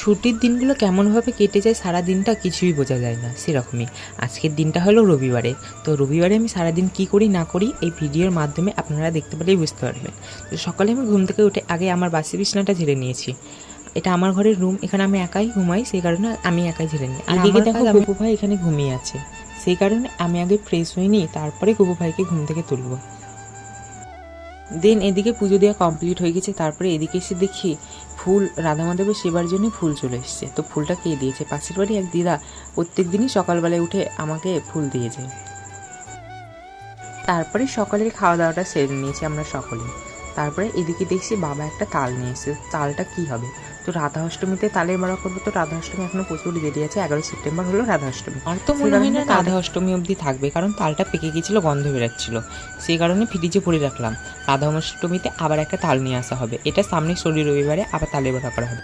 ছুটির দিনগুলো কেমনভাবে কেটে যায় সারা দিনটা কিছুই বোঝা যায় না, সেরকমই আজকের দিনটা হলো রবিবারে। তো রবিবারে আমি সারাদিন কী করি না করি এই ভিডিওর মাধ্যমে আপনারা দেখতে পেলেই বুঝতে পারবেন। তো সকালে আমি ঘুম থেকে উঠে আগে আমার বাসি বিছানাটা ঝেড়ে নিয়েছি। এটা আমার ঘরের রুম, এখানে আমি একাই ঘুমাই, সেই কারণে আমি একাই ঝেড়ে নিই। আর এদিকে দেখো গপু ভাই এখানে ঘুমিয়ে আছে, সেই কারণে আমি আগে ফ্রেশ হয়ে নিই, তারপরে গপু ভাইকে ঘুম থেকে তুলবো। দেন এদিকে পুজো দেওয়া কমপ্লিট হয়ে গেছে। তারপরে এদিকে এসে দেখি ফুল রাধা মাধবের সেবার জন্য ফুল চলে এসছে। তো ফুলটা কে দিয়েছে? পাশের বাড়ি এক দিদা প্রত্যেক দিনই সকালবেলায় উঠে আমাকে ফুল দিয়েছে। তারপরে সকালের খাওয়া দাওয়াটা সেরে নিয়েছি আমরা সকলে। তারপরে এদিকে দেখছি বাবা একটা তাল নিয়ে এসেছে। তালটা কি হবে? তো রাধা অষ্টমীতে তালের বড়া করবো। তো রাধা অষ্টমী এখনো প্রচুর দেরি আছে, 11 সেপ্টেম্বর হলো রাধা অষ্টমী। আর তো মনে হয় না রাধা অষ্টমী অবধি থাকবে, কারণ তালটা পেকে গেছিলো, গন্ধ বেরাচ্ছিল, সেই কারণে ফ্রিজে ভরে রাখলাম। রাধা অষ্টমীতে আবার একটা তাল নিয়ে আসা হবে। এটা সামনে শনি রবিবারে আবার তালের বড়া করা হবে।